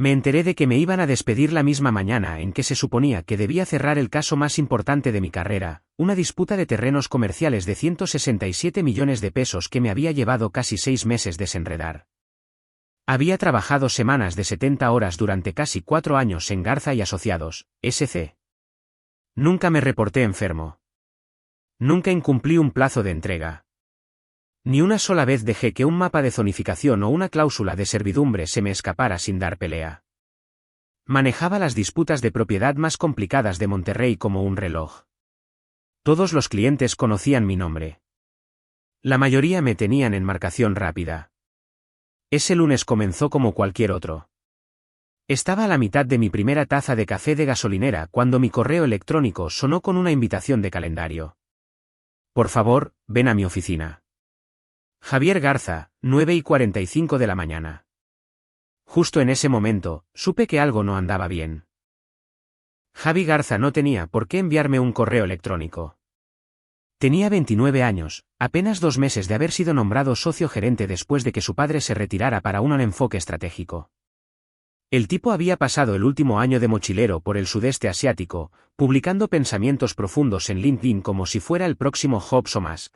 Me enteré de que me iban a despedir la misma mañana en que se suponía que debía cerrar el caso más importante de mi carrera, una disputa de terrenos comerciales de 167 millones de pesos que me había llevado casi 6 meses desenredar. Había trabajado semanas de 70 horas durante casi 4 años en Garza y Asociados, S.C. Nunca me reporté enfermo. Nunca incumplí un plazo de entrega. Ni una sola vez dejé que un mapa de zonificación o una cláusula de servidumbre se me escapara sin dar pelea. Manejaba las disputas de propiedad más complicadas de Monterrey como un reloj. Todos los clientes conocían mi nombre. La mayoría me tenían en marcación rápida. Ese lunes comenzó como cualquier otro. Estaba a la mitad de mi primera taza de café de gasolinera cuando mi correo electrónico sonó con una invitación de calendario. Por favor, ven a mi oficina. Javier Garza, 9:45 de la mañana. Justo en ese momento, supe que algo no andaba bien. Javi Garza no tenía por qué enviarme un correo electrónico. Tenía 29 años, apenas 2 meses de haber sido nombrado socio gerente después de que su padre se retirara para un enfoque estratégico. El tipo había pasado el último año de mochilero por el sudeste asiático, publicando pensamientos profundos en LinkedIn como si fuera el próximo Jobs o Musk.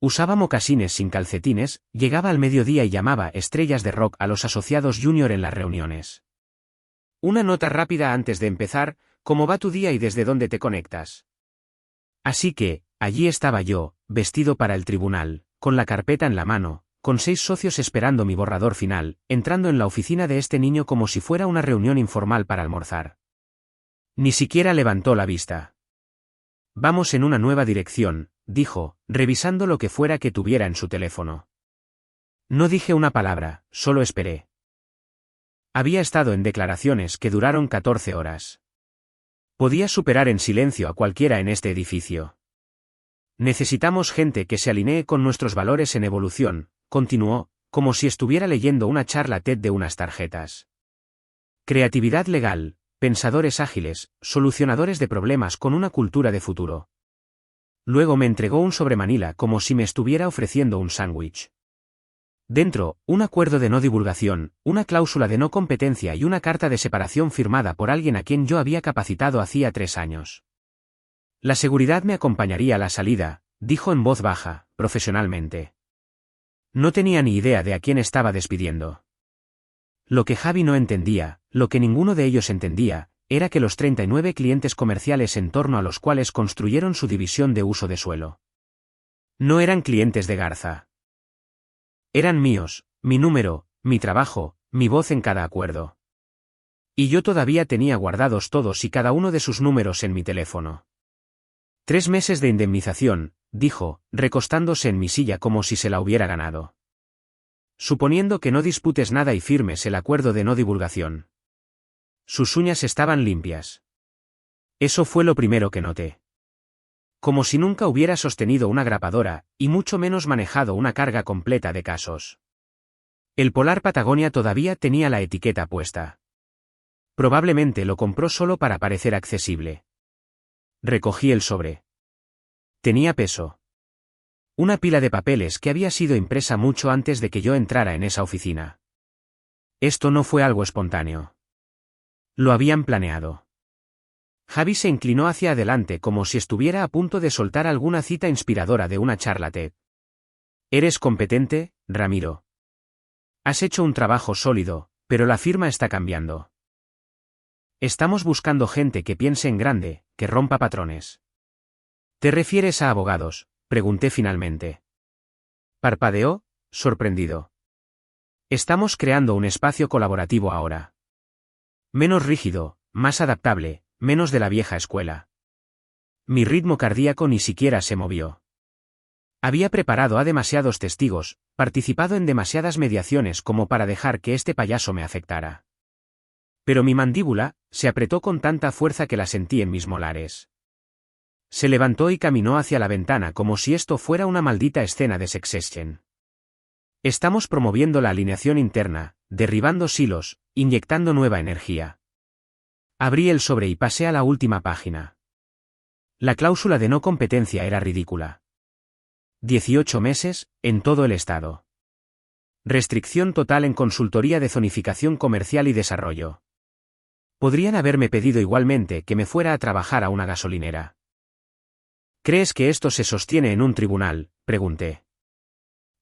Usaba mocasines sin calcetines, llegaba al mediodía y llamaba estrellas de rock a los asociados junior en las reuniones. Una nota rápida antes de empezar, ¿cómo va tu día y desde dónde te conectas? Así que, allí estaba yo, vestido para el tribunal, con la carpeta en la mano, con 6 socios esperando mi borrador final, entrando en la oficina de este niño como si fuera una reunión informal para almorzar. Ni siquiera levantó la vista. Vamos en una nueva dirección, dijo, revisando lo que fuera que tuviera en su teléfono. No dije una palabra, solo esperé. Había estado en declaraciones que duraron 14 horas. Podía superar en silencio a cualquiera en este edificio. Necesitamos gente que se alinee con nuestros valores en evolución, continuó, como si estuviera leyendo una charla TED de unas tarjetas. Creatividad legal, pensadores ágiles, solucionadores de problemas con una cultura de futuro. Luego me entregó un sobremanila como si me estuviera ofreciendo un sándwich. Dentro, un acuerdo de no divulgación, una cláusula de no competencia y una carta de separación firmada por alguien a quien yo había capacitado hacía 3 años. La seguridad me acompañaría a la salida, dijo en voz baja, profesionalmente. No tenía ni idea de a quién estaba despidiendo. Lo que Javi no entendía, lo que ninguno de ellos entendía, era que los 39 clientes comerciales en torno a los cuales construyeron su división de uso de suelo no eran clientes de Garza. Eran míos, mi número, mi trabajo, mi voz en cada acuerdo. Y yo todavía tenía guardados todos y cada uno de sus números en mi teléfono. 3 meses de indemnización, dijo, recostándose en mi silla como si se la hubiera ganado. Suponiendo que no disputes nada y firmes el acuerdo de no divulgación. Sus uñas estaban limpias. Eso fue lo primero que noté. Como si nunca hubiera sostenido una grapadora, y mucho menos manejado una carga completa de casos. El Polar Patagonia todavía tenía la etiqueta puesta. Probablemente lo compró solo para parecer accesible. Recogí el sobre. Tenía peso. Una pila de papeles que había sido impresa mucho antes de que yo entrara en esa oficina. Esto no fue algo espontáneo. Lo habían planeado. Javi se inclinó hacia adelante como si estuviera a punto de soltar alguna cita inspiradora de una charla TED. ¿Eres competente, Ramiro? Has hecho un trabajo sólido, pero la firma está cambiando. Estamos buscando gente que piense en grande, que rompa patrones. ¿Te refieres a abogados?, pregunté finalmente. Parpadeó, sorprendido. Estamos creando un espacio colaborativo ahora. Menos rígido, más adaptable, menos de la vieja escuela. Mi ritmo cardíaco ni siquiera se movió. Había preparado a demasiados testigos, participado en demasiadas mediaciones como para dejar que este payaso me afectara. Pero mi mandíbula se apretó con tanta fuerza que la sentí en mis molares. Se levantó y caminó hacia la ventana como si esto fuera una maldita escena de Succession. Estamos promoviendo la alineación interna, derribando silos, inyectando nueva energía. Abrí el sobre y pasé a la última página. La cláusula de no competencia era ridícula. 18 meses, en todo el estado. Restricción total en consultoría de zonificación comercial y desarrollo. Podrían haberme pedido igualmente que me fuera a trabajar a una gasolinera. ¿Crees que esto se sostiene en un tribunal?, pregunté.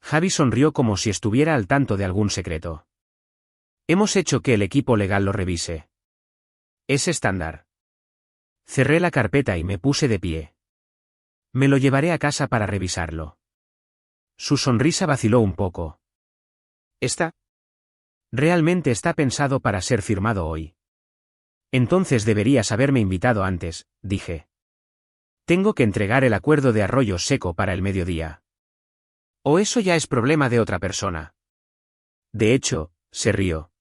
Javi sonrió como si estuviera al tanto de algún secreto. Hemos hecho que el equipo legal lo revise. Es estándar. Cerré la carpeta y me puse de pie. Me lo llevaré a casa para revisarlo. Su sonrisa vaciló un poco. Realmente está pensado para ser firmado hoy. Entonces deberías haberme invitado antes, dije. Tengo que entregar el acuerdo de Arroyo Seco para el mediodía. ¿O eso ya es problema de otra persona? De hecho, se rió.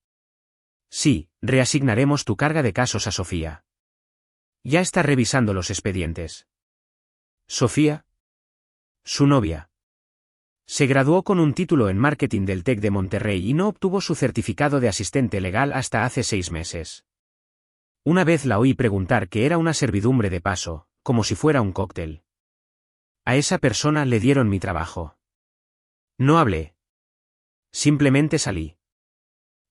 Sí, reasignaremos tu carga de casos a Sofía. Ya está revisando los expedientes. ¿Sofía? Su novia. Se graduó con un título en marketing del TEC de Monterrey y no obtuvo su certificado de asistente legal hasta hace 6 meses. Una vez la oí preguntar qué era una servidumbre de paso, como si fuera un cóctel. A esa persona le dieron mi trabajo. No hablé. Simplemente salí.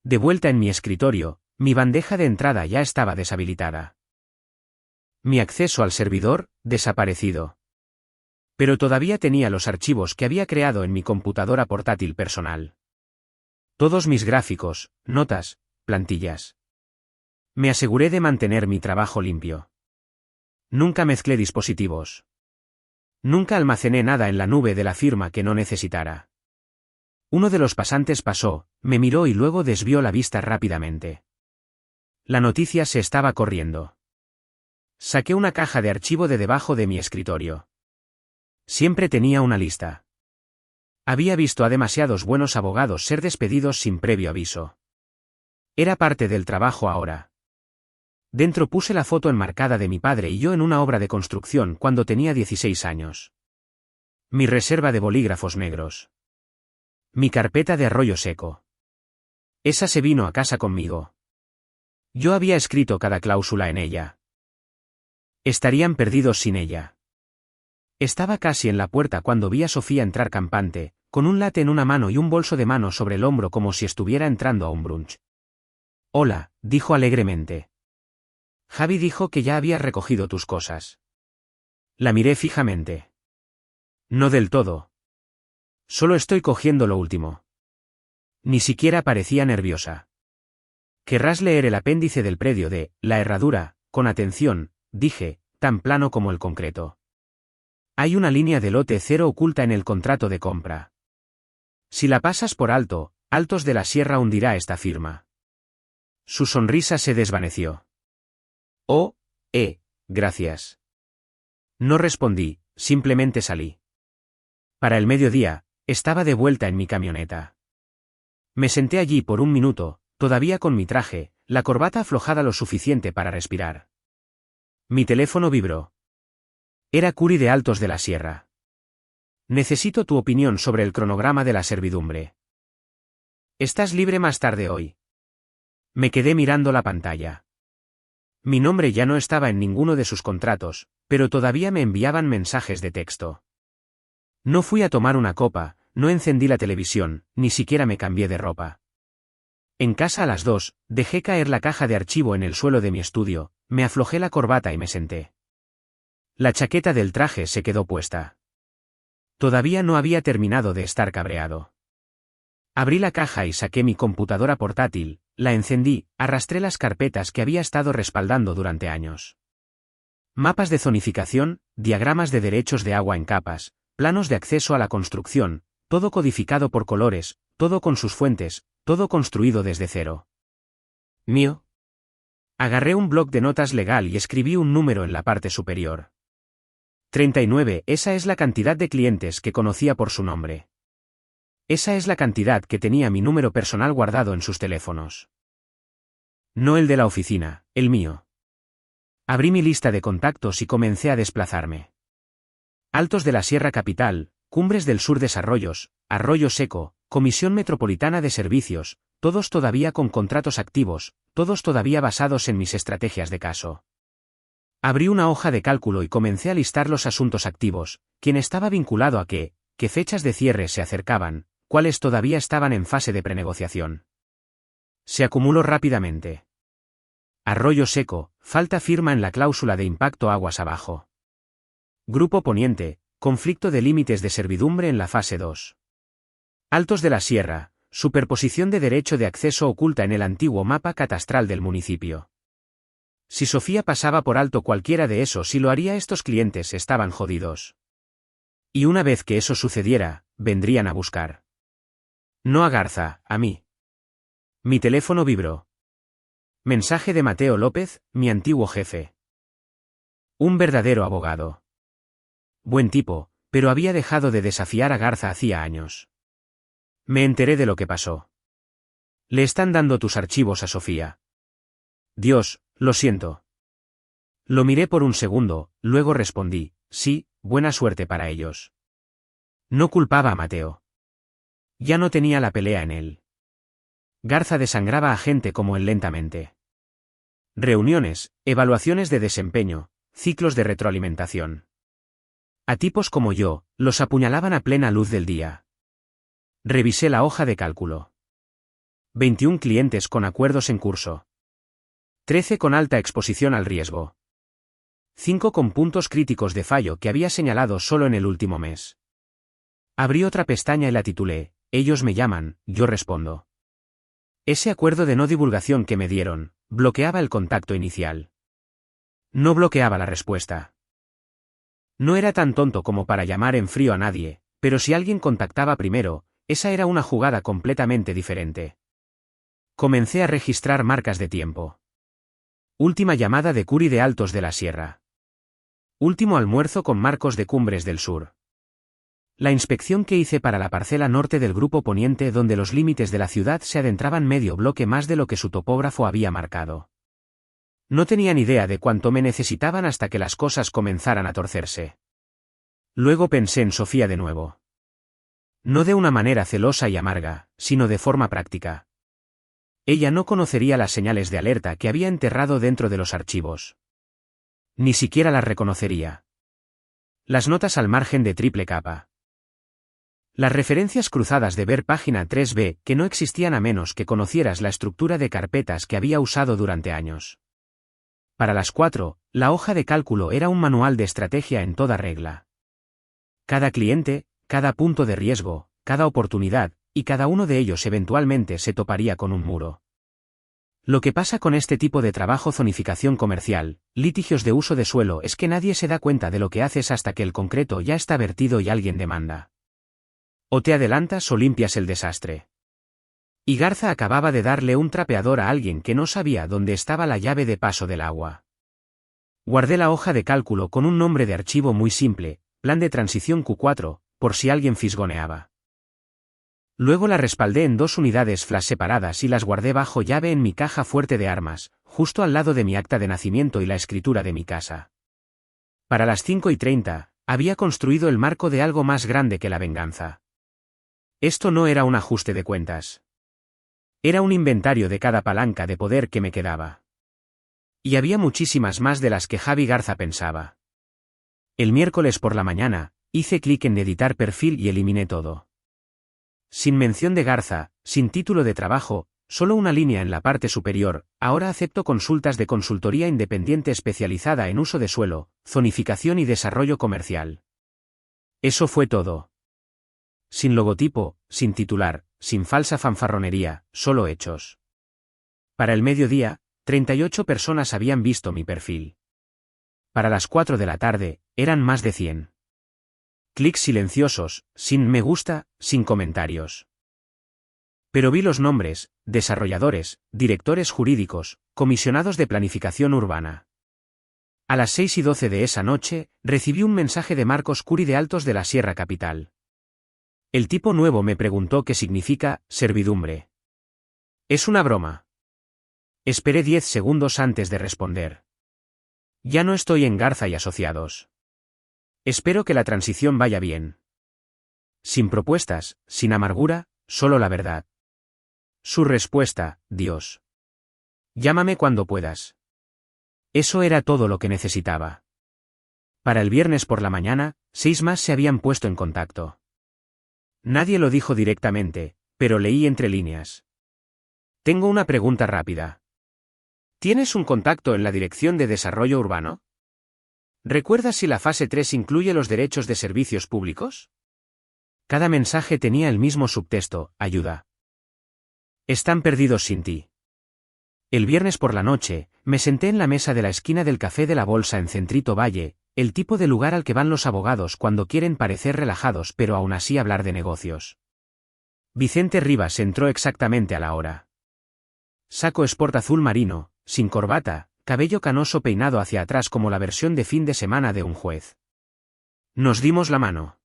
De vuelta en mi escritorio, mi bandeja de entrada ya estaba deshabilitada. Mi acceso al servidor, desaparecido. Pero todavía tenía los archivos que había creado en mi computadora portátil personal. Todos mis gráficos, notas, plantillas. Me aseguré de mantener mi trabajo limpio. Nunca mezclé dispositivos. Nunca almacené nada en la nube de la firma que no necesitara. Uno de los pasantes pasó, me miró y luego desvió la vista rápidamente. La noticia se estaba corriendo. Saqué una caja de archivo de debajo de mi escritorio. Siempre tenía una lista. Había visto a demasiados buenos abogados ser despedidos sin previo aviso. Era parte del trabajo ahora. Dentro puse la foto enmarcada de mi padre y yo en una obra de construcción cuando tenía 16 años. Mi reserva de bolígrafos negros. Mi carpeta de Arroyo Seco. Esa se vino a casa conmigo. Yo había escrito cada cláusula en ella. Estarían perdidos sin ella. Estaba casi en la puerta cuando vi a Sofía entrar campante, con un latte en una mano y un bolso de mano sobre el hombro como si estuviera entrando a un brunch. Hola, dijo alegremente. Javi dijo que ya habías recogido tus cosas. La miré fijamente. No del todo. Solo estoy cogiendo lo último. Ni siquiera parecía nerviosa. Querrás leer el apéndice del predio de La Herradura, con atención, dije, tan plano como el concreto. Hay una línea de lote cero oculta en el contrato de compra. Si la pasas por alto, Altos de la Sierra hundirá esta firma. Su sonrisa se desvaneció. Oh, gracias. No respondí, simplemente salí. Para el mediodía, estaba de vuelta en mi camioneta. Me senté allí por un minuto, todavía con mi traje, la corbata aflojada lo suficiente para respirar. Mi teléfono vibró. Era Curi de Altos de la Sierra. Necesito tu opinión sobre el cronograma de la servidumbre. ¿Estás libre más tarde hoy? Me quedé mirando la pantalla. Mi nombre ya no estaba en ninguno de sus contratos, pero todavía me enviaban mensajes de texto. No fui a tomar una copa, no encendí la televisión, ni siquiera me cambié de ropa. En casa a las 2, dejé caer la caja de archivo en el suelo de mi estudio, me aflojé la corbata y me senté. La chaqueta del traje se quedó puesta. Todavía no había terminado de estar cabreado. Abrí la caja y saqué mi computadora portátil, la encendí, arrastré las carpetas que había estado respaldando durante años. Mapas de zonificación, diagramas de derechos de agua en capas, planos de acceso a la construcción, todo codificado por colores, todo con sus fuentes, todo construido desde cero. ¿Mío? Agarré un bloc de notas legal y escribí un número en la parte superior. 39, esa es la cantidad de clientes que conocía por su nombre. Esa es la cantidad que tenía mi número personal guardado en sus teléfonos. No el de la oficina, el mío. Abrí mi lista de contactos y comencé a desplazarme. Altos de la Sierra Capital, Cumbres del Sur Desarrollos, Arroyo Seco, Comisión Metropolitana de Servicios, todos todavía con contratos activos, todos todavía basados en mis estrategias de caso. Abrí una hoja de cálculo y comencé a listar los asuntos activos, quién estaba vinculado a qué fechas de cierre se acercaban, cuáles todavía estaban en fase de prenegociación. Se acumuló rápidamente. Arroyo seco, falta firma en la cláusula de impacto aguas abajo. Grupo Poniente, conflicto de límites de servidumbre en la fase 2. Altos de la Sierra, superposición de derecho de acceso oculta en el antiguo mapa catastral del municipio. Si Sofía pasaba por alto cualquiera de esos y lo haría, estos clientes estaban jodidos. Y una vez que eso sucediera, vendrían a buscar. No a Garza, a mí. Mi teléfono vibró. Mensaje de Mateo López, mi antiguo jefe. Un verdadero abogado. Buen tipo, pero había dejado de desafiar a Garza hacía años. Me enteré de lo que pasó. Le están dando tus archivos a Sofía. Dios, lo siento. Lo miré por un segundo, luego respondí, sí, buena suerte para ellos. No culpaba a Mateo. Ya no tenía la pelea en él. Garza desangraba a gente como él lentamente. Reuniones, evaluaciones de desempeño, ciclos de retroalimentación. A tipos como yo, los apuñalaban a plena luz del día. Revisé la hoja de cálculo. 21 clientes con acuerdos en curso. 13 con alta exposición al riesgo. 5 con puntos críticos de fallo que había señalado solo en el último mes. Abrí otra pestaña y la titulé, ellos me llaman, yo respondo. Ese acuerdo de no divulgación que me dieron, bloqueaba el contacto inicial. No bloqueaba la respuesta. No era tan tonto como para llamar en frío a nadie, pero si alguien contactaba primero, esa era una jugada completamente diferente. Comencé a registrar marcas de tiempo. Última llamada de Curi de Altos de la Sierra. Último almuerzo con Marcos de Cumbres del Sur. La inspección que hice para la parcela norte del Grupo Poniente, donde los límites de la ciudad se adentraban medio bloque más de lo que su topógrafo había marcado. No tenían idea de cuánto me necesitaban hasta que las cosas comenzaran a torcerse. Luego pensé en Sofía de nuevo. No de una manera celosa y amarga, sino de forma práctica. Ella no conocería las señales de alerta que había enterrado dentro de los archivos. Ni siquiera las reconocería. Las notas al margen de triple capa. Las referencias cruzadas de ver página 3b que no existían a menos que conocieras la estructura de carpetas que había usado durante años. Para las 4, la hoja de cálculo era un manual de estrategia en toda regla. Cada cliente, cada punto de riesgo, cada oportunidad, y cada uno de ellos eventualmente se toparía con un muro. Lo que pasa con este tipo de trabajo, zonificación comercial, litigios de uso de suelo, es que nadie se da cuenta de lo que haces hasta que el concreto ya está vertido y alguien demanda. O te adelantas o limpias el desastre. Y Garza acababa de darle un trapeador a alguien que no sabía dónde estaba la llave de paso del agua. Guardé la hoja de cálculo con un nombre de archivo muy simple, plan de transición Q4, por si alguien fisgoneaba. Luego la respaldé en 2 unidades flash separadas y las guardé bajo llave en mi caja fuerte de armas, justo al lado de mi acta de nacimiento y la escritura de mi casa. Para las 5:30, había construido el marco de algo más grande que la venganza. Esto no era un ajuste de cuentas. Era un inventario de cada palanca de poder que me quedaba. Y había muchísimas más de las que Javi Garza pensaba. El miércoles por la mañana, hice clic en editar perfil y eliminé todo. Sin mención de Garza, sin título de trabajo, solo una línea en la parte superior, ahora acepto consultas de consultoría independiente especializada en uso de suelo, zonificación y desarrollo comercial. Eso fue todo. Sin logotipo, sin titular, sin falsa fanfarronería, solo hechos. Para el mediodía, 38 personas habían visto mi perfil. Para las 4 de la tarde, eran más de 100. Clics silenciosos, sin me gusta, sin comentarios. Pero vi los nombres, desarrolladores, directores jurídicos, comisionados de planificación urbana. A las 6:12 de esa noche, recibí un mensaje de Marcos Curi de Altos de la Sierra Capital. El tipo nuevo me preguntó qué significa servidumbre. Es una broma. Esperé 10 segundos antes de responder. Ya no estoy en Garza y Asociados. Espero que la transición vaya bien. Sin propuestas, sin amargura, solo la verdad. Su respuesta, Dios. Llámame cuando puedas. Eso era todo lo que necesitaba. Para el viernes por la mañana, 6 más se habían puesto en contacto. Nadie lo dijo directamente, pero leí entre líneas. Tengo una pregunta rápida. ¿Tienes un contacto en la Dirección de Desarrollo Urbano? ¿Recuerdas si la fase 3 incluye los derechos de servicios públicos? Cada mensaje tenía el mismo subtexto: ayuda. Están perdidos sin ti. El viernes por la noche, me senté en la mesa de la esquina del Café de la Bolsa en Centrito Valle, el tipo de lugar al que van los abogados cuando quieren parecer relajados pero aún así hablar de negocios. Vicente Rivas entró exactamente a la hora. Saco sport azul marino, sin corbata, cabello canoso peinado hacia atrás como la versión de fin de semana de un juez. Nos dimos la mano.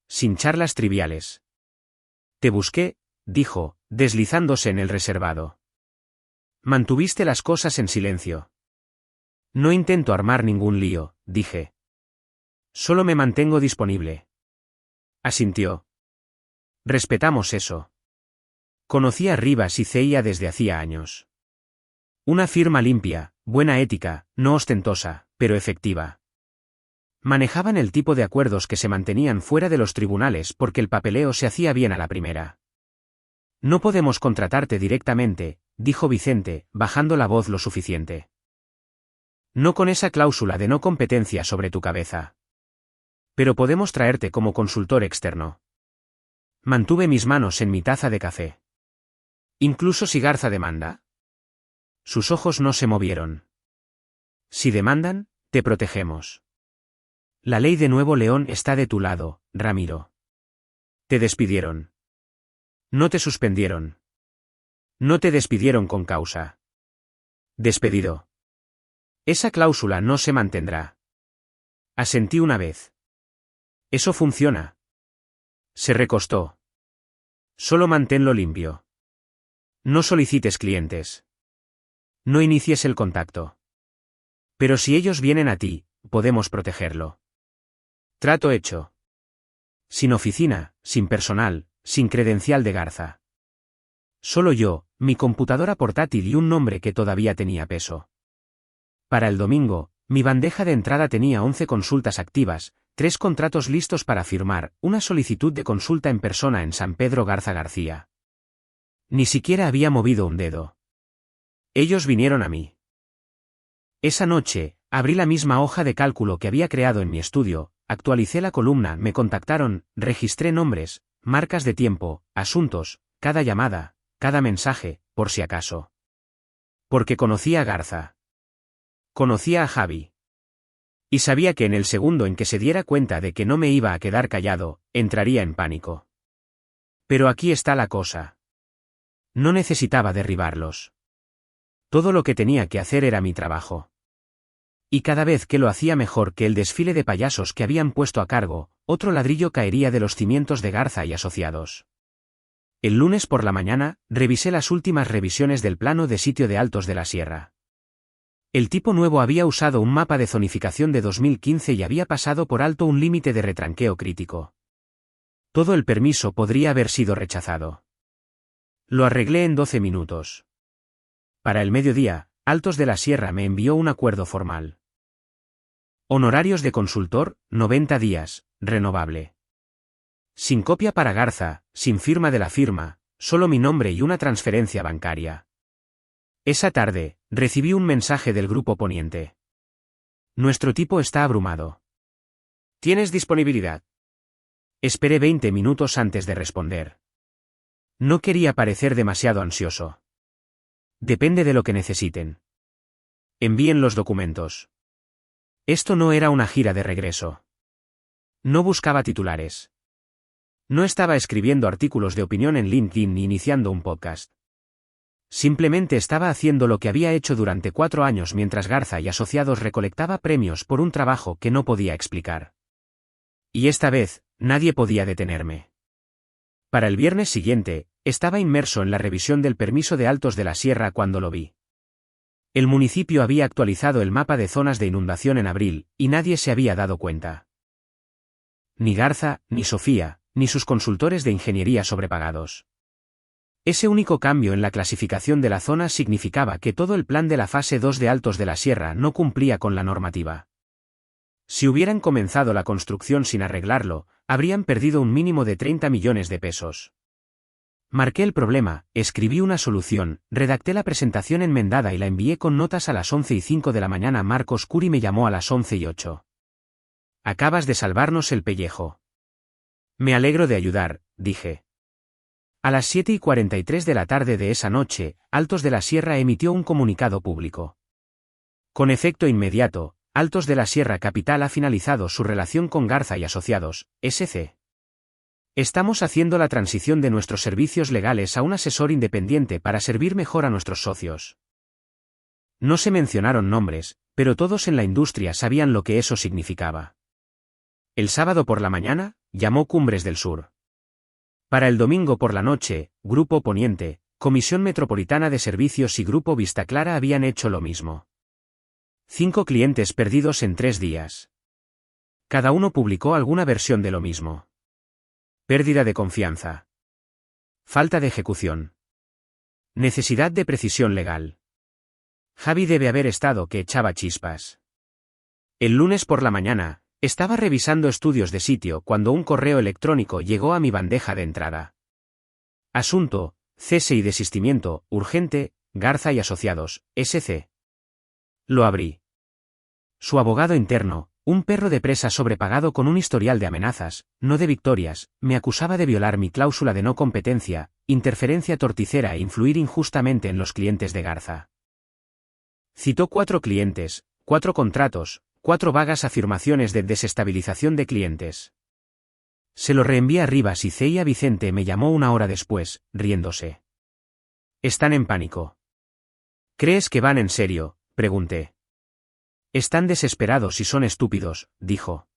Sin charlas triviales. Te busqué, dijo, deslizándose en el reservado. Mantuviste las cosas en silencio. No intento armar ningún lío, dije. Solo me mantengo disponible. Asintió. Respetamos eso. Conocí a Rivas y Ceia desde hacía años. Una firma limpia, buena ética, no ostentosa, pero efectiva. Manejaban el tipo de acuerdos que se mantenían fuera de los tribunales porque el papeleo se hacía bien a la primera. No podemos contratarte directamente, dijo Vicente, bajando la voz lo suficiente. No con esa cláusula de no competencia sobre tu cabeza. Pero podemos traerte como consultor externo. Mantuve mis manos en mi taza de café. ¿Incluso si Garza demanda? Sus ojos no se movieron. Si demandan, te protegemos. La ley de Nuevo León está de tu lado, Ramiro. Te despidieron. No te suspendieron. No te despidieron con causa. Despedido. Esa cláusula no se mantendrá. Asentí una vez. Eso funciona. Se recostó. Solo manténlo limpio. No solicites clientes. No inicies el contacto. Pero si ellos vienen a ti, podemos protegerlo. Trato hecho. Sin oficina, sin personal, sin credencial de Garza. Solo yo, mi computadora portátil y un nombre que todavía tenía peso. Para el domingo, mi bandeja de entrada tenía 11 consultas activas, 3 contratos listos para firmar, una solicitud de consulta en persona en San Pedro Garza García. Ni siquiera había movido un dedo. Ellos vinieron a mí. Esa noche, abrí la misma hoja de cálculo que había creado en mi estudio, actualicé la columna, me contactaron, registré nombres, marcas de tiempo, asuntos, cada llamada, cada mensaje, por si acaso. Porque conocía a Garza. Conocía a Javi. Y sabía que en el segundo en que se diera cuenta de que no me iba a quedar callado, entraría en pánico. Pero aquí está la cosa. No necesitaba derribarlos. Todo lo que tenía que hacer era mi trabajo. Y cada vez que lo hacía mejor que el desfile de payasos que habían puesto a cargo, otro ladrillo caería de los cimientos de Garza y Asociados. El lunes por la mañana, revisé las últimas revisiones del plano de sitio de Altos de la Sierra. El tipo nuevo había usado un mapa de zonificación de 2015 y había pasado por alto un límite de retranqueo crítico. Todo el permiso podría haber sido rechazado. Lo arreglé en 12 minutos. Para el mediodía, Altos de la Sierra me envió un acuerdo formal. Honorarios de consultor, 90 días, renovable. Sin copia para Garza, sin firma de la firma, solo mi nombre y una transferencia bancaria. Esa tarde, recibí un mensaje del Grupo Poniente. Nuestro tipo está abrumado. ¿Tienes disponibilidad? Esperé 20 minutos antes de responder. No quería parecer demasiado ansioso. Depende de lo que necesiten. Envíen los documentos. Esto no era una gira de regreso. No buscaba titulares. No estaba escribiendo artículos de opinión en LinkedIn ni iniciando un podcast. Simplemente estaba haciendo lo que había hecho durante 4 años mientras Garza y Asociados recolectaba premios por un trabajo que no podía explicar. Y esta vez, nadie podía detenerme. Para el viernes siguiente, estaba inmerso en la revisión del permiso de Altos de la Sierra cuando lo vi. El municipio había actualizado el mapa de zonas de inundación en abril, y nadie se había dado cuenta. Ni Garza, ni Sofía, ni sus consultores de ingeniería sobrepagados. Ese único cambio en la clasificación de la zona significaba que todo el plan de la fase 2 de Altos de la Sierra no cumplía con la normativa. Si hubieran comenzado la construcción sin arreglarlo, Habrían perdido un mínimo de 30 millones de pesos. Marqué el problema, escribí una solución, redacté la presentación enmendada y la envié con notas a las 11:05 de la mañana. Marcos Curi me llamó a las 11:08. Acabas de salvarnos el pellejo. Me alegro de ayudar, dije. A las 7:43 de la tarde de esa noche, Altos de la Sierra emitió un comunicado público. Con efecto inmediato, Altos de la Sierra Capital ha finalizado su relación con Garza y Asociados, S.C. Estamos haciendo la transición de nuestros servicios legales a un asesor independiente para servir mejor a nuestros socios. No se mencionaron nombres, pero todos en la industria sabían lo que eso significaba. El sábado por la mañana, llamó Cumbres del Sur. Para el domingo por la noche, Grupo Poniente, Comisión Metropolitana de Servicios y Grupo Vista Clara habían hecho lo mismo. 5 clientes perdidos en 3 días. Cada uno publicó alguna versión de lo mismo. Pérdida de confianza. Falta de ejecución. Necesidad de precisión legal. Javi debe haber estado que echaba chispas. El lunes por la mañana, estaba revisando estudios de sitio cuando un correo electrónico llegó a mi bandeja de entrada. Asunto, cese y desistimiento, urgente, Garza y Asociados, S.C. Lo abrí. Su abogado interno, un perro de presa sobrepagado con un historial de amenazas, no de victorias, me acusaba de violar mi cláusula de no competencia, interferencia torticera e influir injustamente en los clientes de Garza. Citó 4 clientes, 4 contratos, 4 vagas afirmaciones de desestabilización de clientes. Se lo reenvié a Rivas y Ceia. Vicente me llamó una hora después, riéndose. Están en pánico. ¿Crees que van en serio?, pregunté. Están desesperados y son estúpidos, dijo.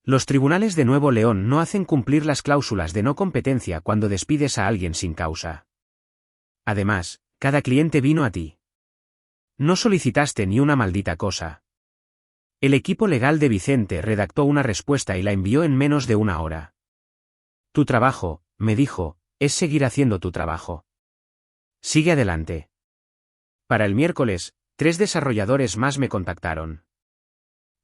Los tribunales de Nuevo León no hacen cumplir las cláusulas de no competencia cuando despides a alguien sin causa. Además, cada cliente vino a ti. No solicitaste ni una maldita cosa. El equipo legal de Vicente redactó una respuesta y la envió en menos de una hora. Tu trabajo, me dijo, es seguir haciendo tu trabajo. Sigue adelante. Para el miércoles, 3 desarrolladores más me contactaron.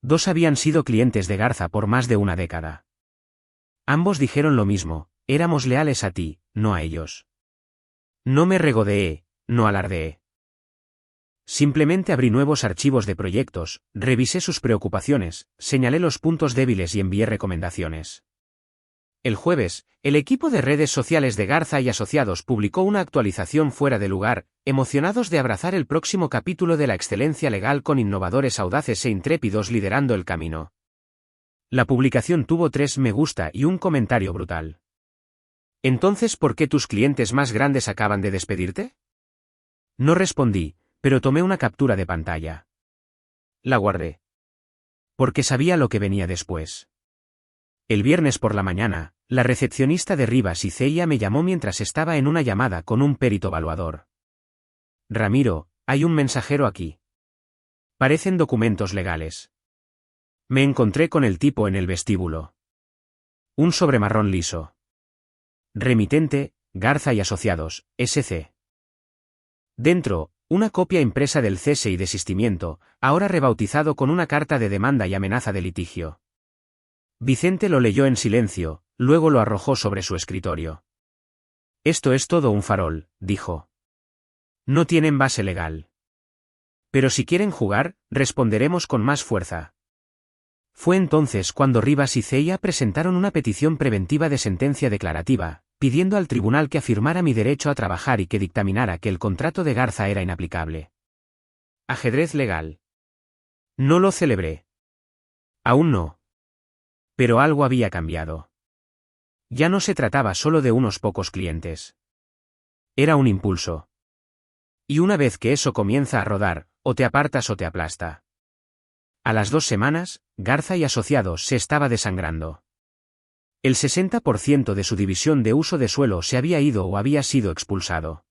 2 habían sido clientes de Garza por más de una década. Ambos dijeron lo mismo, éramos leales a ti, no a ellos. No me regodeé, no alardeé. Simplemente abrí nuevos archivos de proyectos, revisé sus preocupaciones, señalé los puntos débiles y envié recomendaciones. El jueves, el equipo de redes sociales de Garza y Asociados publicó una actualización fuera de lugar, emocionados de abrazar el próximo capítulo de la excelencia legal con innovadores audaces e intrépidos liderando el camino. La publicación tuvo 3 me gusta y un comentario brutal. ¿Entonces por qué tus clientes más grandes acaban de despedirte? No respondí, pero tomé una captura de pantalla. La guardé. Porque sabía lo que venía después. El viernes por la mañana, la recepcionista de Rivas y Ceia me llamó mientras estaba en una llamada con un perito evaluador. Ramiro, hay un mensajero aquí. Parecen documentos legales. Me encontré con el tipo en el vestíbulo. Un sobre marrón liso. Remitente, Garza y Asociados, S.C. Dentro, una copia impresa del cese y desistimiento, ahora rebautizado con una carta de demanda y amenaza de litigio. Vicente lo leyó en silencio, luego lo arrojó sobre su escritorio. Esto es todo un farol, dijo. No tienen base legal. Pero si quieren jugar, responderemos con más fuerza. Fue entonces cuando Rivas y Ceia presentaron una petición preventiva de sentencia declarativa, pidiendo al tribunal que afirmara mi derecho a trabajar y que dictaminara que el contrato de Garza era inaplicable. Ajedrez legal. No lo celebré. Aún no. Pero algo había cambiado. Ya no se trataba solo de unos pocos clientes. Era un impulso. Y una vez que eso comienza a rodar, o te apartas o te aplasta. A las 2 semanas, Garza y Asociados se estaba desangrando. El 60% de su división de uso de suelo se había ido o había sido expulsado.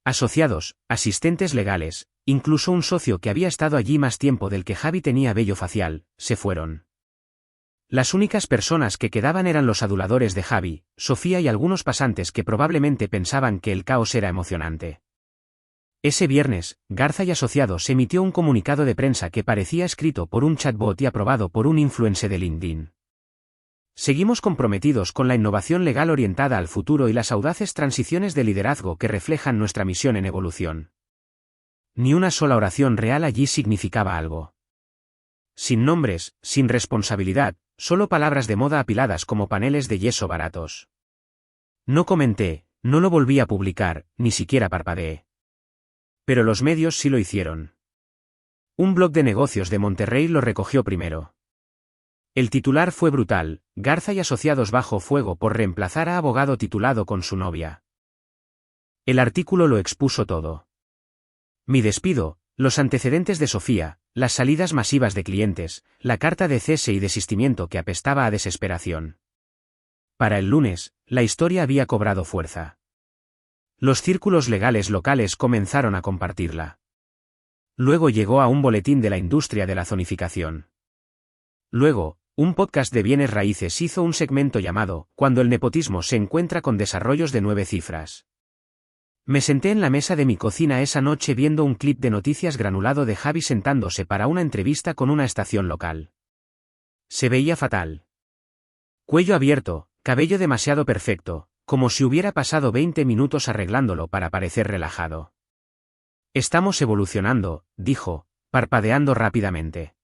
Asociados, asistentes legales, incluso un socio que había estado allí más tiempo del que Javi tenía vello facial, se fueron. Las únicas personas que quedaban eran los aduladores de Javi, Sofía y algunos pasantes que probablemente pensaban que el caos era emocionante. Ese viernes, Garza y Asociados emitió un comunicado de prensa que parecía escrito por un chatbot y aprobado por un influencer de LinkedIn. Seguimos comprometidos con la innovación legal orientada al futuro y las audaces transiciones de liderazgo que reflejan nuestra misión en evolución. Ni una sola oración real allí significaba algo. Sin nombres, sin responsabilidad, solo palabras de moda apiladas como paneles de yeso baratos. No comenté, no lo volví a publicar, ni siquiera parpadeé. Pero los medios sí lo hicieron. Un blog de negocios de Monterrey lo recogió primero. El titular fue brutal: Garza y Asociados bajo fuego por reemplazar a abogado titulado con su novia. El artículo lo expuso todo. Mi despido, los antecedentes de Sofía, las salidas masivas de clientes, la carta de cese y desistimiento que apestaba a desesperación. Para el lunes, la historia había cobrado fuerza. Los círculos legales locales comenzaron a compartirla. Luego llegó a un boletín de la industria de la zonificación. Luego, un podcast de bienes raíces hizo un segmento llamado Cuando el nepotismo se encuentra con desarrollos de 9 cifras. Me senté en la mesa de mi cocina esa noche viendo un clip de noticias granulado de Javi sentándose para una entrevista con una estación local. Se veía fatal. Cuello abierto, cabello demasiado perfecto, como si hubiera pasado 20 minutos arreglándolo para parecer relajado. Estamos evolucionando, dijo, parpadeando rápidamente.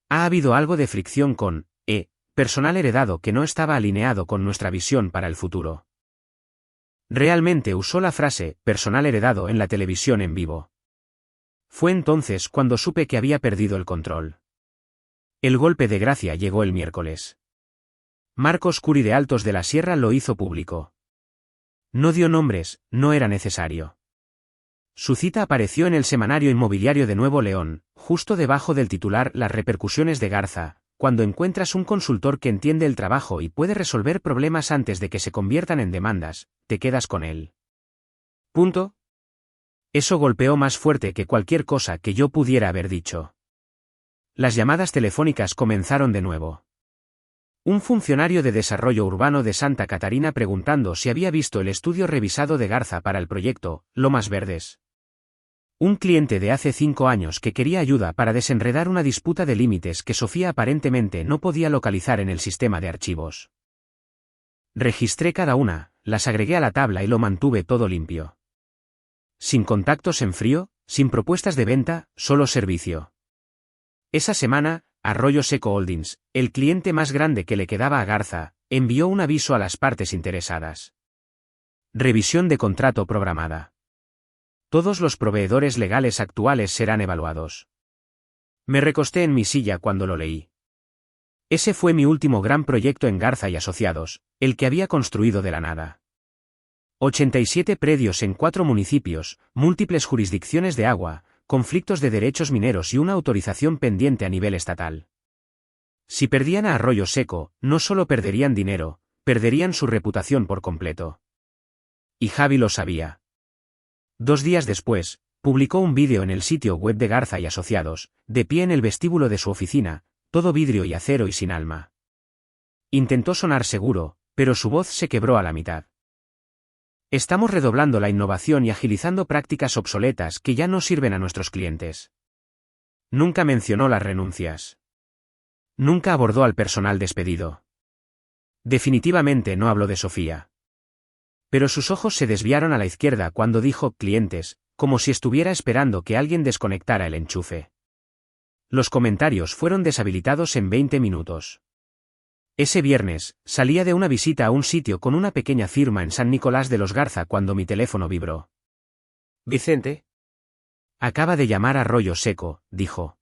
Ha habido algo de fricción con personal heredado que no estaba alineado con nuestra visión para el futuro. Realmente usó la frase personal heredado en la televisión en vivo. Fue entonces cuando supe que había perdido el control. El golpe de gracia llegó el miércoles. Marcos Curi de Altos de la Sierra lo hizo público. No dio nombres, no era necesario. Su cita apareció en el Semanario Inmobiliario de Nuevo León, justo debajo del titular Las repercusiones de Garza: cuando encuentras un consultor que entiende el trabajo y puede resolver problemas antes de que se conviertan en demandas, te quedas con él. Punto. Eso golpeó más fuerte que cualquier cosa que yo pudiera haber dicho. Las llamadas telefónicas comenzaron de nuevo. Un funcionario de desarrollo urbano de Santa Catarina preguntando si había visto el estudio revisado de Garza para el proyecto Lomas Verdes. Un cliente de hace 5 años que quería ayuda para desenredar una disputa de límites que Sofía aparentemente no podía localizar en el sistema de archivos. Registré cada una, las agregué a la tabla y lo mantuve todo limpio. Sin contactos en frío, sin propuestas de venta, solo servicio. Esa semana, Arroyo Seco Holdings, el cliente más grande que le quedaba a Garza, envió un aviso a las partes interesadas. Revisión de contrato programada. Todos los proveedores legales actuales serán evaluados. Me recosté en mi silla cuando lo leí. Ese fue mi último gran proyecto en Garza y Asociados, el que había construido de la nada. 87 predios en 4 municipios, múltiples jurisdicciones de agua, conflictos de derechos mineros y una autorización pendiente a nivel estatal. Si perdían a Arroyo Seco, no solo perderían dinero, perderían su reputación por completo. Y Javi lo sabía. 2 días después, publicó un vídeo en el sitio web de Garza y Asociados, de pie en el vestíbulo de su oficina, todo vidrio y acero y sin alma. Intentó sonar seguro, pero su voz se quebró a la mitad. Estamos redoblando la innovación y agilizando prácticas obsoletas que ya no sirven a nuestros clientes. Nunca mencionó las renuncias. Nunca abordó al personal despedido. Definitivamente no habló de Sofía. Pero sus ojos se desviaron a la izquierda cuando dijo clientes, como si estuviera esperando que alguien desconectara el enchufe. Los comentarios fueron deshabilitados en 20 minutos. Ese viernes, salía de una visita a un sitio con una pequeña firma en San Nicolás de los Garza cuando mi teléfono vibró. Vicente. Acaba de llamar a Arroyo Seco, dijo.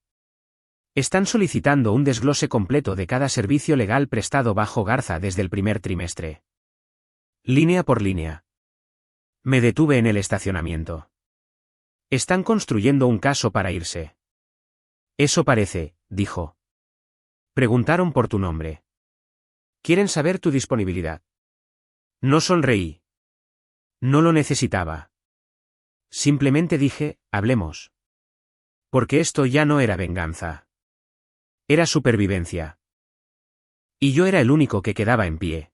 Están solicitando un desglose completo de cada servicio legal prestado bajo Garza desde el primer trimestre. Línea por línea. Me detuve en el estacionamiento. Están construyendo un caso para irse. Eso parece, dijo. Preguntaron por tu nombre. Quieren saber tu disponibilidad. No sonreí. No lo necesitaba. Simplemente dije, hablemos. Porque esto ya no era venganza. Era supervivencia. Y yo era el único que quedaba en pie.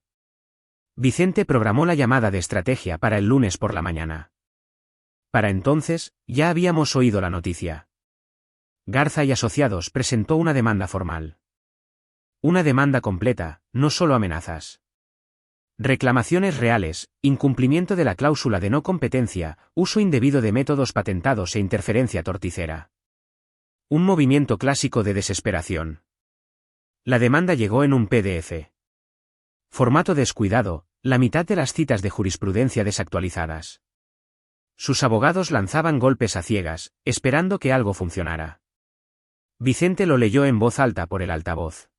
Vicente programó la llamada de estrategia para el lunes por la mañana. Para entonces, ya habíamos oído la noticia. Garza y Asociados presentó una demanda formal. Una demanda completa, no solo amenazas. Reclamaciones reales, incumplimiento de la cláusula de no competencia, uso indebido de métodos patentados e interferencia torticera. Un movimiento clásico de desesperación. La demanda llegó en un PDF. Formato descuidado, la mitad de las citas de jurisprudencia desactualizadas. Sus abogados lanzaban golpes a ciegas, esperando que algo funcionara. Vicente lo leyó en voz alta por el altavoz.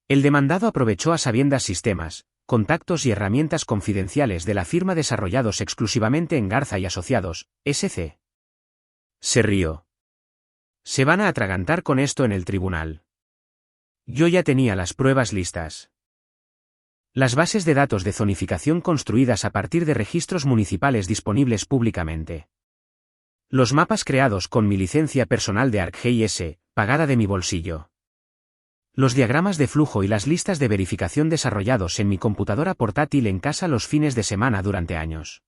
El demandado aprovechó a sabiendas sistemas, contactos y herramientas confidenciales de la firma desarrollados exclusivamente en Garza y Asociados, S.C. Se rió. Se van a atragantar con esto en el tribunal. Yo ya tenía las pruebas listas. Las bases de datos de zonificación construidas a partir de registros municipales disponibles públicamente. Los mapas creados con mi licencia personal de ArcGIS, pagada de mi bolsillo. Los diagramas de flujo y las listas de verificación desarrollados en mi computadora portátil en casa los fines de semana durante años.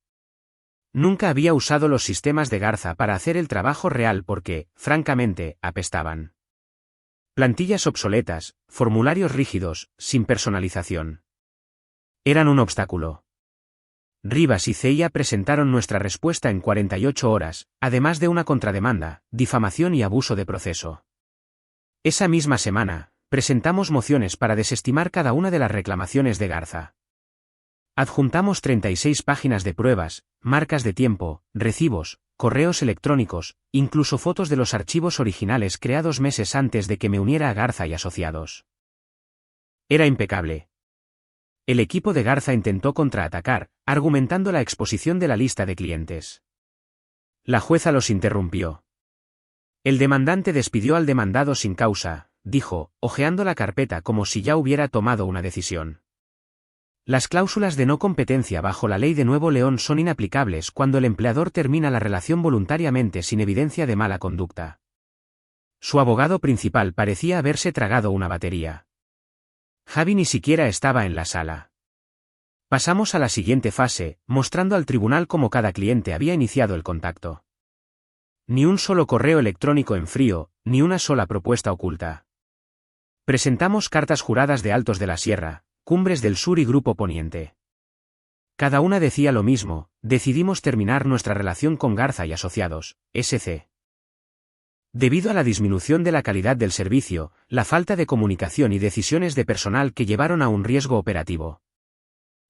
Nunca había usado los sistemas de Garza para hacer el trabajo real porque, francamente, apestaban. Plantillas obsoletas, formularios rígidos, sin personalización. Eran un obstáculo. Rivas y CIA presentaron nuestra respuesta en 48 horas, además de una contrademanda, difamación y abuso de proceso. Esa misma semana, presentamos mociones para desestimar cada una de las reclamaciones de Garza. Adjuntamos 36 páginas de pruebas, marcas de tiempo, recibos, correos electrónicos, incluso fotos de los archivos originales creados meses antes de que me uniera a Garza y Asociados. Era impecable. El equipo de Garza intentó contraatacar, argumentando la exposición de la lista de clientes. La jueza los interrumpió. El demandante despidió al demandado sin causa, dijo, hojeando la carpeta como si ya hubiera tomado una decisión. Las cláusulas de no competencia bajo la ley de Nuevo León son inaplicables cuando el empleador termina la relación voluntariamente sin evidencia de mala conducta. Su abogado principal parecía haberse tragado una batería. Javi ni siquiera estaba en la sala. Pasamos a la siguiente fase, mostrando al tribunal cómo cada cliente había iniciado el contacto. Ni un solo correo electrónico en frío, ni una sola propuesta oculta. Presentamos cartas juradas de Altos de la Sierra, Cumbres del Sur y Grupo Poniente. Cada una decía lo mismo, decidimos terminar nuestra relación con Garza y Asociados, S.C. Debido a la disminución de la calidad del servicio, la falta de comunicación y decisiones de personal que llevaron a un riesgo operativo.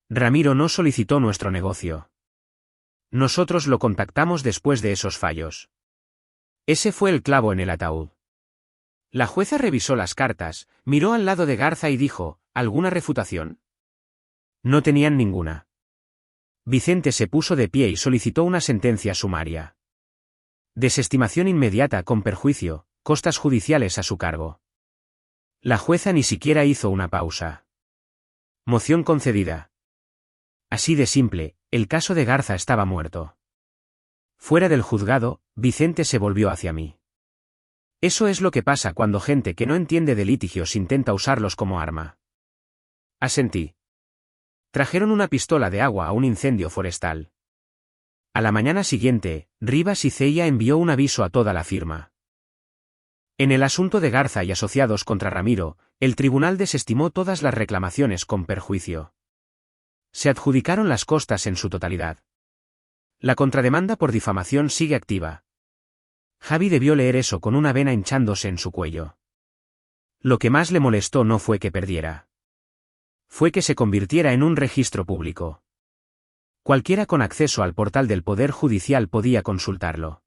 Ramiro no solicitó nuestro negocio. Nosotros lo contactamos después de esos fallos. Ese fue el clavo en el ataúd. La jueza revisó las cartas, miró al lado de Garza y dijo, ¿alguna refutación? No tenían ninguna. Vicente se puso de pie y solicitó una sentencia sumaria. Desestimación inmediata con perjuicio, costas judiciales a su cargo. La jueza ni siquiera hizo una pausa. Moción concedida. Así de simple, el caso de Garza estaba muerto. Fuera del juzgado, Vicente se volvió hacia mí. Eso es lo que pasa cuando gente que no entiende de litigios intenta usarlos como arma. Asentí. Trajeron una pistola de agua a un incendio forestal. A la mañana siguiente, Rivas y CIA envió un aviso a toda la firma. En el asunto de Garza y Asociados contra Ramiro, el tribunal desestimó todas las reclamaciones con perjuicio. Se adjudicaron las costas en su totalidad. La contrademanda por difamación sigue activa. Javi debió leer eso con una vena hinchándose en su cuello. Lo que más le molestó no fue que perdiera. Fue que se convirtiera en un registro público. Cualquiera con acceso al portal del Poder Judicial podía consultarlo.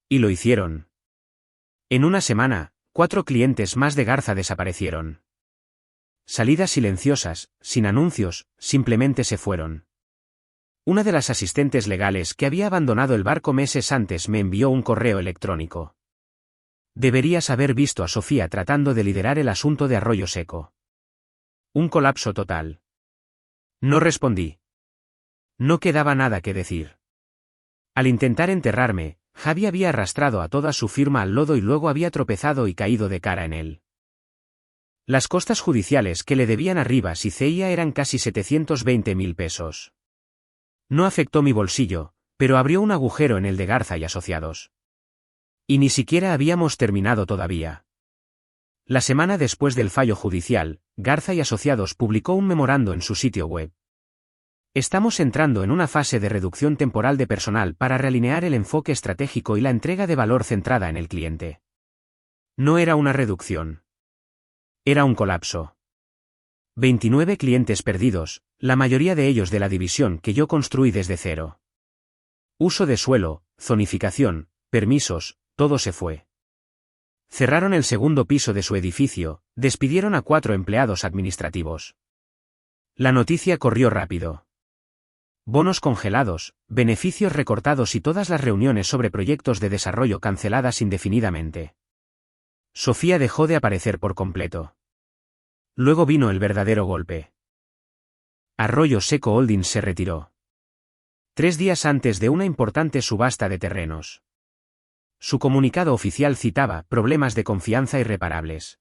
Y lo hicieron. En una semana, 4 clientes más de Garza desaparecieron. Salidas silenciosas, sin anuncios, simplemente se fueron. Una de las asistentes legales que había abandonado el barco meses antes me envió un correo electrónico. Deberías haber visto a Sofía tratando de liderar el asunto de Arroyo Seco. Un colapso total. No respondí. No quedaba nada que decir. Al intentar enterrarme, Javi había arrastrado a toda su firma al lodo y luego había tropezado y caído de cara en él. Las costas judiciales que le debían a Rivas y CIA eran casi 720.000 pesos. No afectó mi bolsillo, pero abrió un agujero en el de Garza y Asociados. Y ni siquiera habíamos terminado todavía. La semana después del fallo judicial, Garza y Asociados publicó un memorando en su sitio web. Estamos entrando en una fase de reducción temporal de personal para realinear el enfoque estratégico y la entrega de valor centrada en el cliente. No era una reducción. Era un colapso. 29 clientes perdidos, la mayoría de ellos de la división que yo construí desde cero. Uso de suelo, zonificación, permisos, todo se fue. Cerraron el segundo piso de su edificio, despidieron a 4 empleados administrativos. La noticia corrió rápido. Bonos congelados, beneficios recortados y todas las reuniones sobre proyectos de desarrollo canceladas indefinidamente. Sofía dejó de aparecer por completo. Luego vino el verdadero golpe. Arroyo Seco Holdings se retiró. 3 días antes de una importante subasta de terrenos. Su comunicado oficial citaba problemas de confianza irreparables.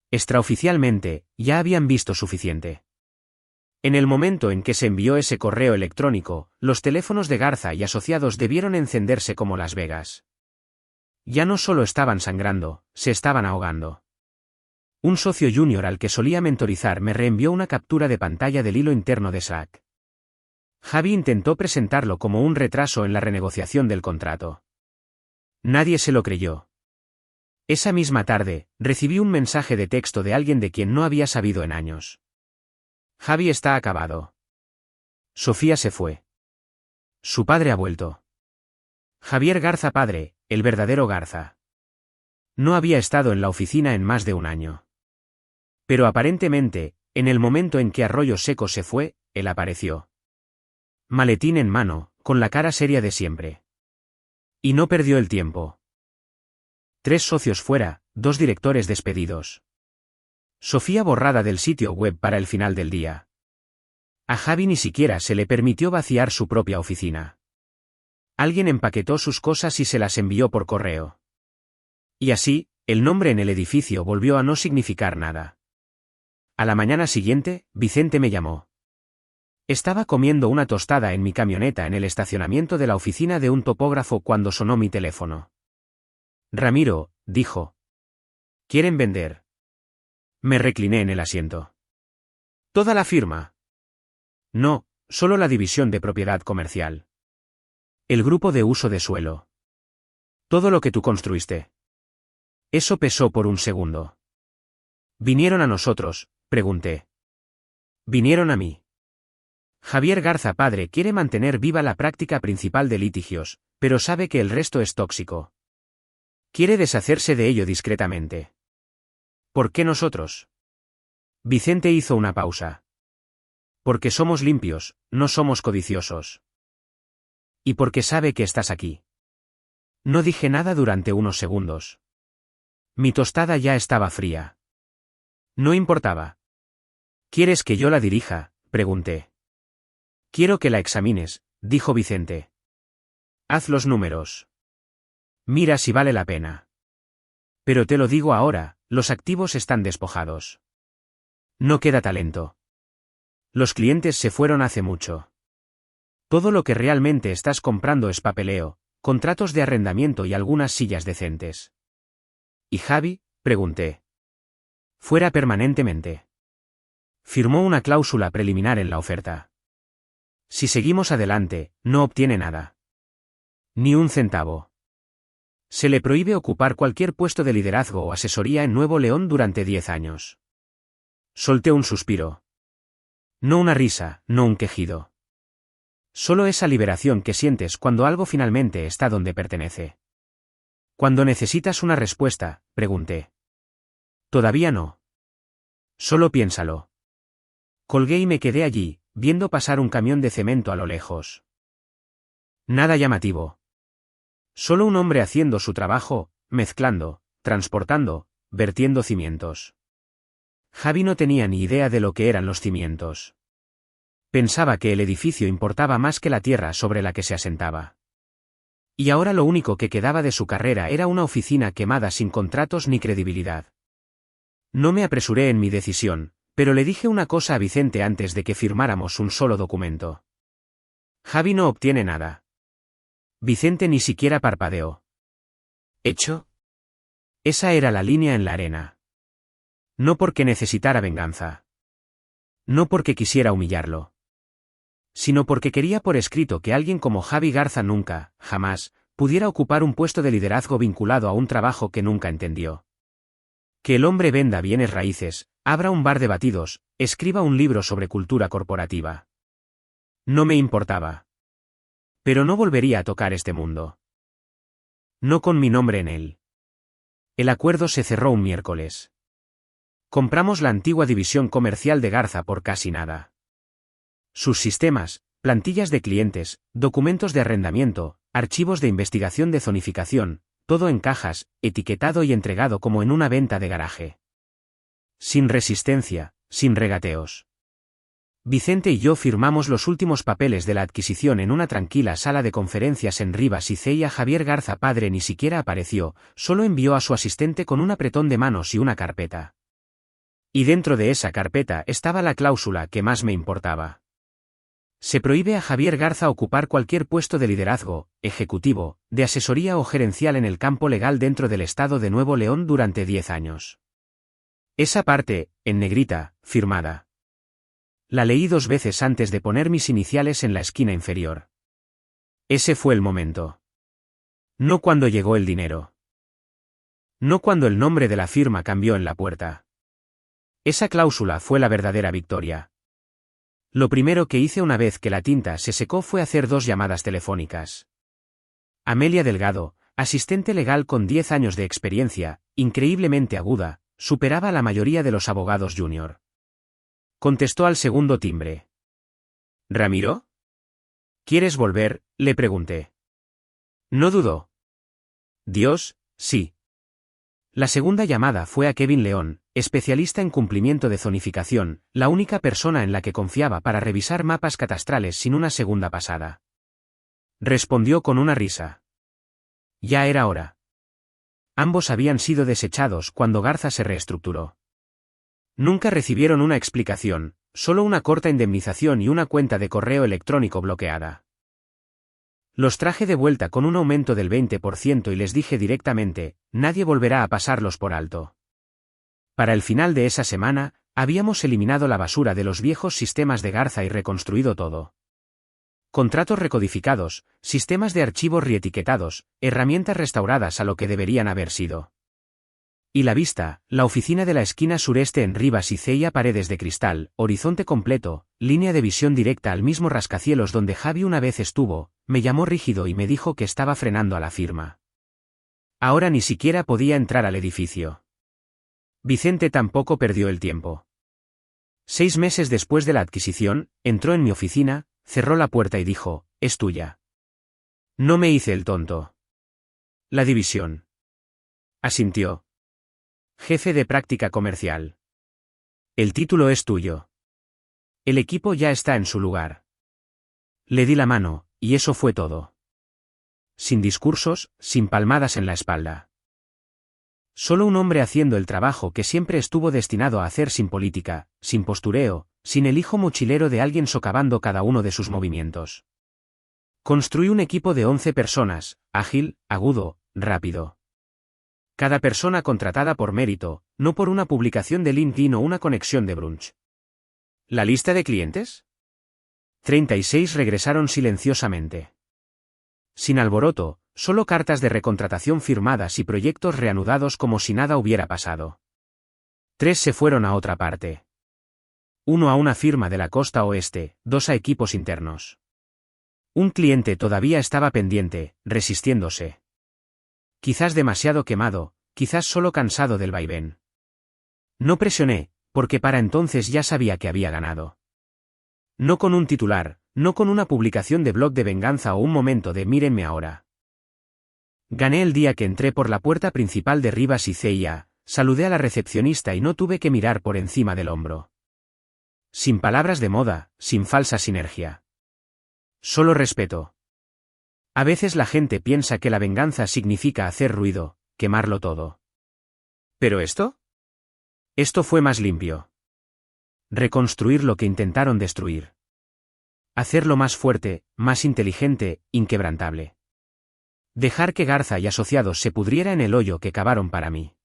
Extraoficialmente, ya habían visto suficiente. En el momento en que se envió ese correo electrónico, los teléfonos de Garza y Asociados debieron encenderse como Las Vegas. Ya no solo estaban sangrando, se estaban ahogando. Un socio junior al que solía mentorizar me reenvió una captura de pantalla del hilo interno de Slack. Javi intentó presentarlo como un retraso en la renegociación del contrato. Nadie se lo creyó. Esa misma tarde, recibí un mensaje de texto de alguien de quien no había sabido en años. Javi está acabado. Sofía se fue. Su padre ha vuelto. Javier Garza padre, el verdadero Garza. No había estado en la oficina en más de un año. Pero aparentemente, en el momento en que Arroyo Seco se fue, él apareció. Maletín en mano, con la cara seria de siempre. Y no perdió el tiempo. 3 socios fuera, 2 directores despedidos. Sofía borrada del sitio web para el final del día. A Javi ni siquiera se le permitió vaciar su propia oficina. Alguien empaquetó sus cosas y se las envió por correo. Y así, el nombre en el edificio volvió a no significar nada. A la mañana siguiente, Vicente me llamó. Estaba comiendo una tostada en mi camioneta en el estacionamiento de la oficina de un topógrafo cuando sonó mi teléfono. Ramiro, dijo. ¿Quieren vender? Me recliné en el asiento. ¿Toda la firma? No, solo la división de propiedad comercial. El grupo de uso de suelo. Todo lo que tú construiste. Eso pesó por un segundo. ¿Vinieron a nosotros? Pregunté. Vinieron a mí. Javier Garza padre quiere mantener viva la práctica principal de litigios, pero sabe que el resto es tóxico. Quiere deshacerse de ello discretamente. ¿Por qué nosotros? Vicente hizo una pausa. Porque somos limpios, no somos codiciosos. Y porque sabe que estás aquí. No dije nada durante unos segundos. Mi tostada ya estaba fría. No importaba. ¿Quieres que yo la dirija? Pregunté. Quiero que la examines, dijo Vicente. Haz los números. Mira si vale la pena. Pero te lo digo ahora, los activos están despojados. No queda talento. Los clientes se fueron hace mucho. Todo lo que realmente estás comprando es papeleo, contratos de arrendamiento y algunas sillas decentes. ¿Y Javi? Pregunté. Fuera permanentemente. Firmó una cláusula preliminar en la oferta. Si seguimos adelante, no obtiene nada. Ni un centavo. Se le prohíbe ocupar cualquier puesto de liderazgo o asesoría en Nuevo León durante 10 años. Solté un suspiro. No una risa, no un quejido. Solo esa liberación que sientes cuando algo finalmente está donde pertenece. Cuando necesitas una respuesta, pregunté. Todavía no. Solo piénsalo. Colgué y me quedé allí, viendo pasar un camión de cemento a lo lejos. Nada llamativo. Solo un hombre haciendo su trabajo, mezclando, transportando, vertiendo cimientos. Javi no tenía ni idea de lo que eran los cimientos. Pensaba que el edificio importaba más que la tierra sobre la que se asentaba. Y ahora lo único que quedaba de su carrera era una oficina quemada sin contratos ni credibilidad. No me apresuré en mi decisión, pero le dije una cosa a Vicente antes de que firmáramos un solo documento. Javi no obtiene nada. Vicente ni siquiera parpadeó. ¿Hecho? Esa era la línea en la arena. No porque necesitara venganza. No porque quisiera humillarlo. Sino porque quería por escrito que alguien como Javi Garza nunca, jamás, pudiera ocupar un puesto de liderazgo vinculado a un trabajo que nunca entendió. Que el hombre venda bienes raíces, abra un bar de batidos, escriba un libro sobre cultura corporativa. No me importaba. Pero no volvería a tocar este mundo. No con mi nombre en él. El acuerdo se cerró un miércoles. Compramos la antigua división comercial de Garza por casi nada. Sus sistemas, plantillas de clientes, documentos de arrendamiento, archivos de investigación de zonificación, todo en cajas, etiquetado y entregado como en una venta de garaje. Sin resistencia, sin regateos. Vicente y yo firmamos los últimos papeles de la adquisición en una tranquila sala de conferencias en Rivas y Cella. Javier Garza padre ni siquiera apareció, solo envió a su asistente con un apretón de manos y una carpeta. Y dentro de esa carpeta estaba la cláusula que más me importaba. Se prohíbe a Javier Garza ocupar cualquier puesto de liderazgo, ejecutivo, de asesoría o gerencial en el campo legal dentro del Estado de Nuevo León durante 10 años. Esa parte, en negrita, firmada. La leí 2 veces antes de poner mis iniciales en la esquina inferior. Ese fue el momento. No cuando llegó el dinero. No cuando el nombre de la firma cambió en la puerta. Esa cláusula fue la verdadera victoria. Lo primero que hice una vez que la tinta se secó fue hacer 2 llamadas telefónicas. Amelia Delgado, asistente legal con 10 años de experiencia, increíblemente aguda, superaba a la mayoría de los abogados junior. Contestó al segundo timbre. ¿Ramiro? ¿Quieres volver?, le pregunté. No dudó. Dios, sí. La segunda llamada fue a Kevin León, especialista en cumplimiento de zonificación, la única persona en la que confiaba para revisar mapas catastrales sin una segunda pasada. Respondió con una risa. Ya era hora. Ambos habían sido desechados cuando Garza se reestructuró. Nunca recibieron una explicación, solo una corta indemnización y una cuenta de correo electrónico bloqueada. Los traje de vuelta con un aumento del 20% y les dije directamente, nadie volverá a pasarlos por alto. Para el final de esa semana, habíamos eliminado la basura de los viejos sistemas de Garza y reconstruido todo. Contratos recodificados, sistemas de archivos reetiquetados, herramientas restauradas a lo que deberían haber sido. Y la vista, la oficina de la esquina sureste en Rivas y Cella, paredes de cristal, horizonte completo, línea de visión directa al mismo rascacielos donde Javi una vez estuvo, me llamó rígido y me dijo que estaba frenando a la firma. Ahora ni siquiera podía entrar al edificio. Vicente tampoco perdió el tiempo. 6 meses después de la adquisición, entró en mi oficina, cerró la puerta y dijo, es tuya. No me hice el tonto. La división. Asintió. Jefe de práctica comercial. El título es tuyo. El equipo ya está en su lugar. Le di la mano, y eso fue todo. Sin discursos, sin palmadas en la espalda. Solo un hombre haciendo el trabajo que siempre estuvo destinado a hacer sin política, sin postureo, sin el hijo mochilero de alguien socavando cada uno de sus movimientos. Construí un equipo de 11 personas, ágil, agudo, rápido. Cada persona contratada por mérito, no por una publicación de LinkedIn o una conexión de brunch. ¿La lista de clientes? 36 regresaron silenciosamente. Sin alboroto, solo cartas de recontratación firmadas y proyectos reanudados como si nada hubiera pasado. 3 se fueron a otra parte. 1 a una firma de la costa oeste, 2 a equipos internos. Un cliente todavía estaba pendiente, resistiéndose. Quizás demasiado quemado, quizás solo cansado del vaivén. No presioné, porque para entonces ya sabía que había ganado. No con un titular, no con una publicación de blog de venganza o un momento de mírenme ahora. Gané el día que entré por la puerta principal de Rivas y Cella, saludé a la recepcionista y no tuve que mirar por encima del hombro. Sin palabras de moda, sin falsa sinergia. Solo respeto. A veces la gente piensa que la venganza significa hacer ruido, quemarlo todo. ¿Pero esto? Esto fue más limpio. Reconstruir lo que intentaron destruir. Hacerlo más fuerte, más inteligente, inquebrantable. Dejar que Garza y asociados se pudriera en el hoyo que cavaron para mí.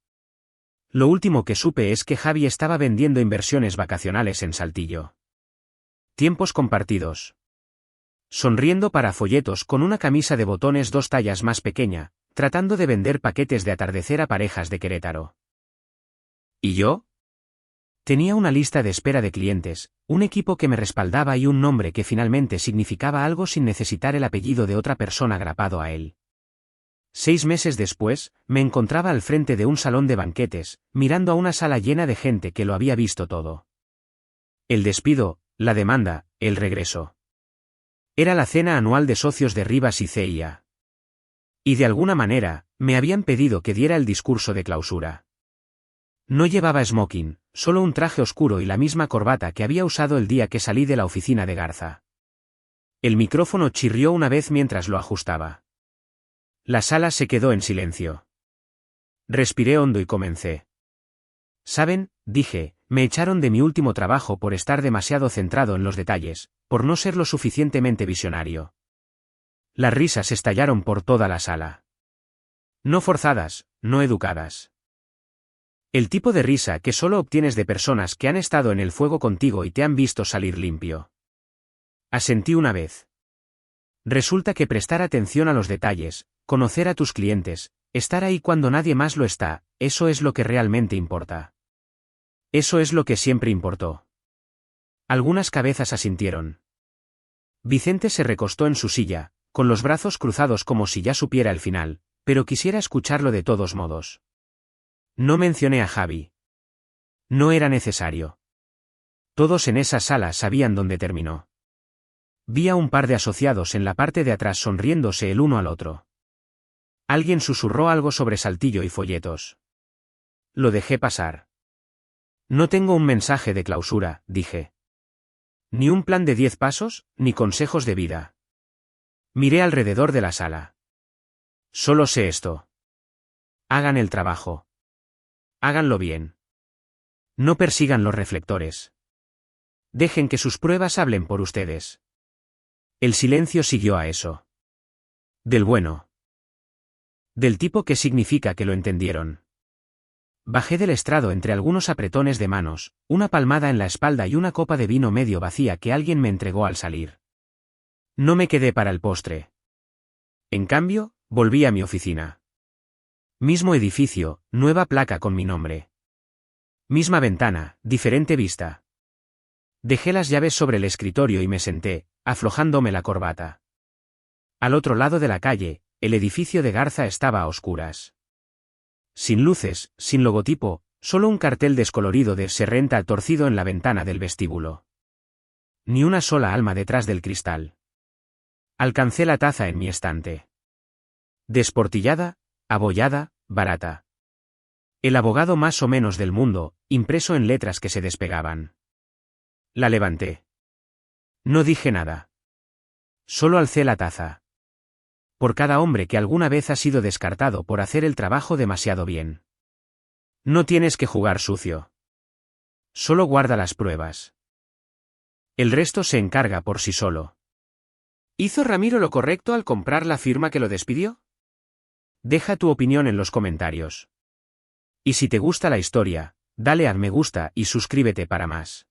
Lo último que supe es que Javi estaba vendiendo inversiones vacacionales en Saltillo. Tiempos compartidos. Sonriendo para folletos con una camisa de botones 2 tallas más pequeña, tratando de vender paquetes de atardecer a parejas de Querétaro. ¿Y yo? Tenía una lista de espera de clientes, un equipo que me respaldaba y un nombre que finalmente significaba algo sin necesitar el apellido de otra persona grapado a él. 6 meses después, me encontraba al frente de un salón de banquetes, mirando a una sala llena de gente que lo había visto todo. El despido, la demanda, el regreso. Era la cena anual de socios de Rivas y CIA. Y de alguna manera, me habían pedido que diera el discurso de clausura. No llevaba smoking, solo un traje oscuro y la misma corbata que había usado el día que salí de la oficina de Garza. El micrófono chirrió una vez mientras lo ajustaba. La sala se quedó en silencio. Respiré hondo y comencé. ¿Saben?, dije, me echaron de mi último trabajo por estar demasiado centrado en los detalles, por no ser lo suficientemente visionario. Las risas estallaron por toda la sala. No forzadas, no educadas. El tipo de risa que solo obtienes de personas que han estado en el fuego contigo y te han visto salir limpio. Asentí una vez. Resulta que prestar atención a los detalles, conocer a tus clientes, estar ahí cuando nadie más lo está, eso es lo que realmente importa. Eso es lo que siempre importó. Algunas cabezas asintieron. Vicente se recostó en su silla, con los brazos cruzados como si ya supiera el final, pero quisiera escucharlo de todos modos. No mencioné a Javi. No era necesario. Todos en esa sala sabían dónde terminó. Vi a un par de asociados en la parte de atrás sonriéndose el uno al otro. Alguien susurró algo sobre Saltillo y folletos. Lo dejé pasar. No tengo un mensaje de clausura, dije. Ni un plan de 10 pasos, ni consejos de vida. Miré alrededor de la sala. Solo sé esto. Hagan el trabajo. Háganlo bien. No persigan los reflectores. Dejen que sus pruebas hablen por ustedes. El silencio siguió a eso. Del bueno. Del tipo que significa que lo entendieron. Bajé del estrado entre algunos apretones de manos, una palmada en la espalda y una copa de vino medio vacía que alguien me entregó al salir. No me quedé para el postre. En cambio, volví a mi oficina. Mismo edificio, nueva placa con mi nombre. Misma ventana, diferente vista. Dejé las llaves sobre el escritorio y me senté, aflojándome la corbata. Al otro lado de la calle, el edificio de Garza estaba a oscuras. Sin luces, sin logotipo, solo un cartel descolorido de "Se renta" torcido en la ventana del vestíbulo. Ni una sola alma detrás del cristal. Alcancé la taza en mi estante. Desportillada, abollada, barata. El abogado más o menos del mundo, impreso en letras que se despegaban. La levanté. No dije nada. Solo alcé la taza. Por cada hombre que alguna vez ha sido descartado por hacer el trabajo demasiado bien. No tienes que jugar sucio. Solo guarda las pruebas. El resto se encarga por sí solo. ¿Hizo Ramiro lo correcto al comprar la firma que lo despidió? Deja tu opinión en los comentarios. Y si te gusta la historia, dale a me gusta y suscríbete para más.